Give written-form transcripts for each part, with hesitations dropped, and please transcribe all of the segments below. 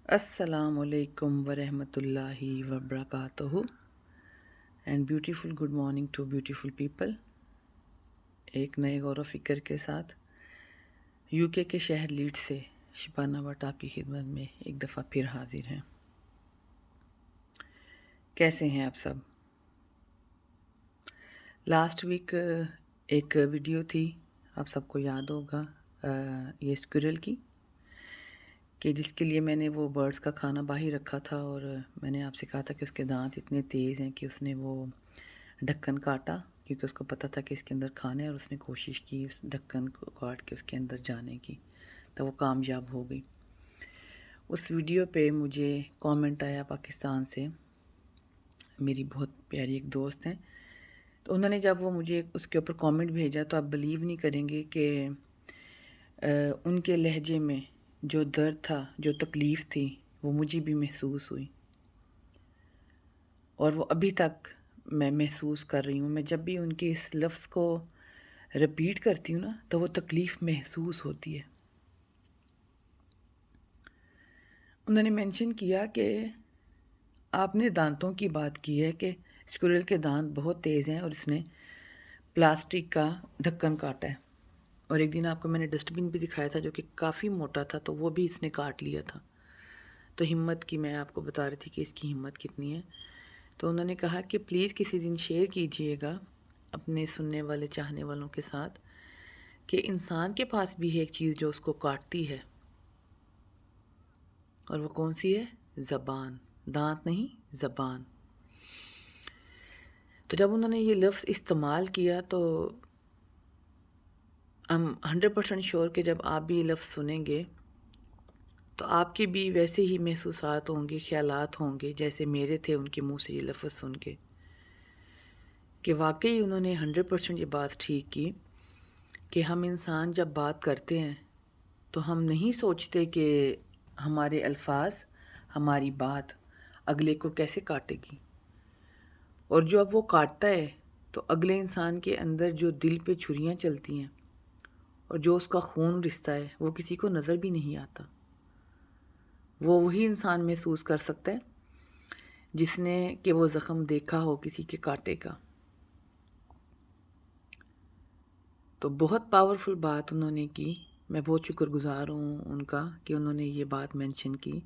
Assalamu alaikum wa rahmatullahi wa barakatuhu and beautiful good morning to beautiful people। एक नए गौर व फिक्र के साथ यूके के शहर लीड्स से शिबाना भट्ट आपकी खिदमत में एक दफ़ा फिर हाजिर हैं। कैसे हैं आप सब? लास्ट वीक एक वीडियो थी, आप सबको याद होगा, ये स्क्विरल की, कि जिसके लिए मैंने वो बर्ड्स का खाना बाहर रखा था और मैंने आपसे कहा था कि उसके दांत इतने तेज़ हैं कि उसने वो ढक्कन काटा, क्योंकि उसको पता था कि इसके अंदर खाना है, और उसने कोशिश की उस ढक्कन को काट के उसके अंदर जाने की, तो वो कामयाब हो गई। उस वीडियो पे मुझे कमेंट आया पाकिस्तान से, मेरी बहुत प्यारी एक दोस्त हैं, तो उन्होंने जब वो मुझे उसके ऊपर कमेंट भेजा तो आप बिलीव नहीं करेंगे कि उनके लहजे में जो दर्द था, जो तकलीफ़ थी, वो मुझे भी महसूस हुई, और वो अभी तक मैं महसूस कर रही हूँ। मैं जब भी उनके इस लफ्ज़ को रिपीट करती हूँ ना, तो वो तकलीफ़ महसूस होती है। उन्होंने मेंशन किया कि आपने दांतों की बात की है कि स्क्विरल के दांत बहुत तेज़ हैं और इसने प्लास्टिक का ढक्कन काटा है, और एक दिन आपको मैंने डस्टबिन भी दिखाया था जो कि काफ़ी मोटा था, तो वो भी इसने काट लिया था। तो हिम्मत की मैं आपको बता रही थी कि इसकी हिम्मत कितनी है। तो उन्होंने कहा कि प्लीज़ किसी दिन शेयर कीजिएगा अपने सुनने वाले चाहने वालों के साथ कि इंसान के पास भी है एक चीज़ जो उसको काटती है, और वो कौन सी है? ज़बान। दांत नहीं, ज़बान। तो जब उन्होंने ये लफ्ज़ इस्तेमाल किया तो हम 100% श्योर कि जब आप भी ये लफ्ज़ सुनेंगे तो आपके भी वैसे ही महसूसात होंगे, ख़यालात होंगे जैसे मेरे थे उनके मुंह से ये लफ्ज़ सुन के, कि वाकई उन्होंने 100% ये बात ठीक की कि हम इंसान जब बात करते हैं तो हम नहीं सोचते कि हमारे अल्फाज, हमारी बात अगले को कैसे काटेगी, और जो अब वो काटता है तो अगले इंसान के अंदर जो दिल पे छुरियां चलती हैं और जो उसका खून रिश्ता है वो किसी को नज़र भी नहीं आता। वो वही इंसान महसूस कर सकता है जिसने कि वो ज़ख़म देखा हो किसी के कांटे का। तो बहुत पावरफुल बात उन्होंने की, मैं बहुत शुक्रगुज़ार हूँ उनका कि उन्होंने ये बात मेंशन की,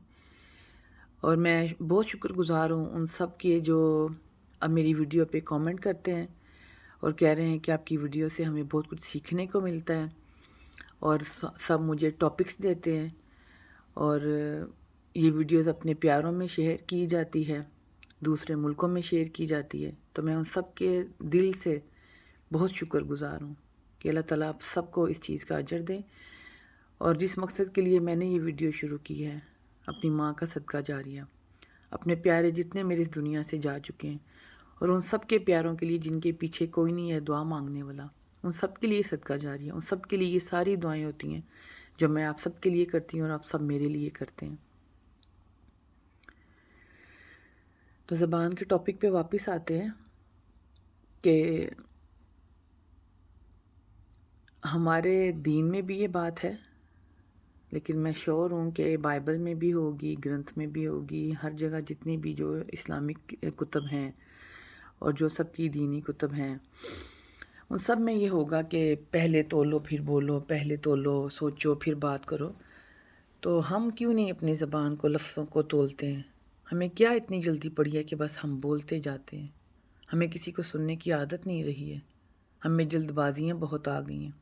और मैं बहुत शुक्रगुज़ार हूँ उन सब के जो अब मेरी वीडियो पे कमेंट करते हैं और कह रहे हैं कि आपकी वीडियो से हमें बहुत कुछ सीखने को मिलता है, और सब मुझे टॉपिक्स देते हैं, और ये वीडियोस अपने प्यारों में शेयर की जाती है, दूसरे मुल्कों में शेयर की जाती है। तो मैं उन सब के दिल से बहुत शुक्रगुज़ार हूँ कि अल्लाह ताला आप सबको इस चीज़ का अजर दे, और जिस मकसद के लिए मैंने ये वीडियो शुरू की है, अपनी माँ का सदका जारिया, अपने प्यारे जितने मेरे इस दुनिया से जा चुके हैं, और उन सब के प्यारों के लिए जिनके पीछे कोई नहीं है दुआ मांगने वाला, उन सब के लिए सदका जारिया, उन सब के लिए ये सारी दुआएं होती हैं जो मैं आप सब के लिए करती हूँ और आप सब मेरे लिए करते हैं। तो ज़बान के टॉपिक पे वापस आते हैं कि हमारे दीन में भी ये बात है, लेकिन मैं श्योर हूँ कि बाइबल में भी होगी, ग्रंथ में भी होगी, हर जगह जितनी भी जो इस्लामिक कुतुब हैं और जो सबकी दीनी कुतुब हैं उन सब में ये होगा कि पहले तोलो फिर बोलो, पहले तोलो, सोचो फिर बात करो। तो हम क्यों नहीं अपनी ज़बान को, लफ्ज़ों को तोलते हैं? हमें क्या इतनी जल्दी पड़ी है कि बस हम बोलते जाते हैं? हमें किसी को सुनने की आदत नहीं रही है, हमें जल्दबाजियाँ बहुत आ गई हैं।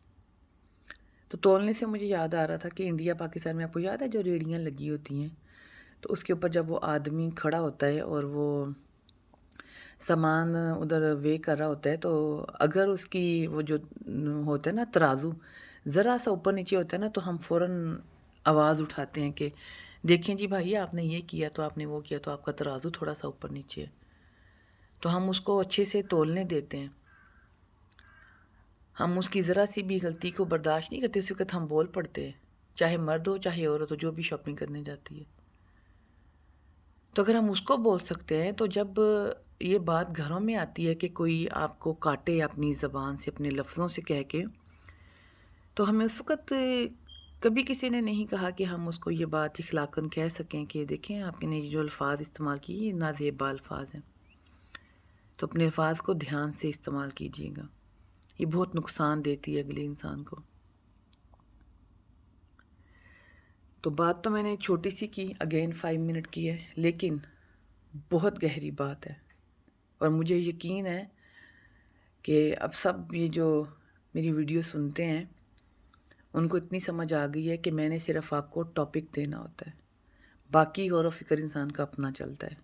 तो तोलने से मुझे याद आ रहा था कि इंडिया पाकिस्तान में आपको याद है जो रेहड़ियाँ लगी होती हैं, तो उसके ऊपर जब वो आदमी खड़ा होता है और वो सामान उधर वे कर रहा होता है, तो अगर उसकी वो जो होता है ना तराजू ज़रा सा ऊपर नीचे होता है ना, तो हम फ़ौरन आवाज़ उठाते हैं कि देखें जी भाई आपने ये किया, तो आपने वो किया, तो आपका तराजू थोड़ा सा ऊपर नीचे है। तो हम उसको अच्छे से तोलने देते हैं, हम उसकी ज़रा सी भी गलती को बर्दाश्त नहीं करते, उसी वक्त हम बोल पड़ते हैं, चाहे मर्द हो चाहे औरत हो, जो भी शॉपिंग करने जाती है। तो अगर हम उसको बोल सकते हैं, तो जब ये बात घरों में आती है कि कोई आपको काटे अपनी ज़बान से, अपने लफ्ज़ों से कह के, तो हमें उस वक़्त کبھی کسی نے نہیں کہا کہ ہم اس کو یہ بات اخلاقاً کہہ سکیں کہ دیکھیں آپ نے جو الفاظ استعمال کیے یہ نازیبا الفاظ ہیں، تو اپنے الفاظ کو دھیان سے استعمال کیجیے گا، یہ بہت نقصان دیتی ہے اگلے انسان کو۔ تو بات تو میں نے چھوٹی سی کی، اگین 5 منٹ کی ہے، لیکن بہت گہری بات ہے، اور مجھے یقین ہے کہ اب سب یہ جو میری ویڈیو سنتے ہیں ان کو اتنی سمجھ آ گئی ہے کہ میں نے صرف آپ کو ٹاپک دینا ہوتا ہے، باقی غور و فکر انسان کا اپنا چلتا ہے۔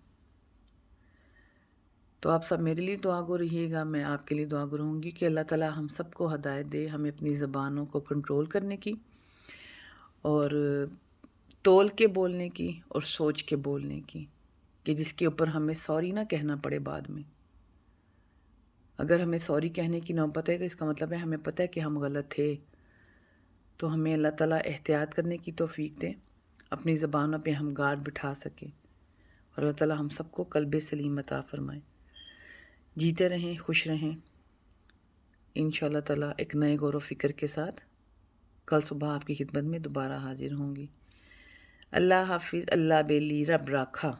تو آپ سب میرے لیے دعا گو رہیے گا، میں آپ کے لیے دعا گو رہوں گی کہ اللہ تعالیٰ ہم سب کو ہدایت دے ہمیں اپنی زبانوں کو کنٹرول کرنے کی، اور تول کے بولنے کی، اور سوچ کے بولنے کی، کہ جس کے اوپر ہمیں سوری نہ کہنا پڑے بعد میں۔ اگر ہمیں سوری کہنے کی نوبت ہے تو اس کا مطلب ہے ہمیں پتہ ہے کہ ہم غلط تھے، تو ہمیں اللہ تعالیٰ احتیاط کرنے کی توفیق دے، اپنی زبانوں پہ ہم گارڈ بٹھا سکیں، اور اللہ تعالیٰ ہم سب کو قلب سلیم عطا فرمائے۔ جیتے رہیں، خوش رہیں، انشاءاللہ تعالیٰ ایک نئے غور و فکر کے ساتھ کل صبح آپ کی خدمت میں دوبارہ حاضر ہوں گی۔ اللہ حافظ، اللہ بیلی رب راکھا۔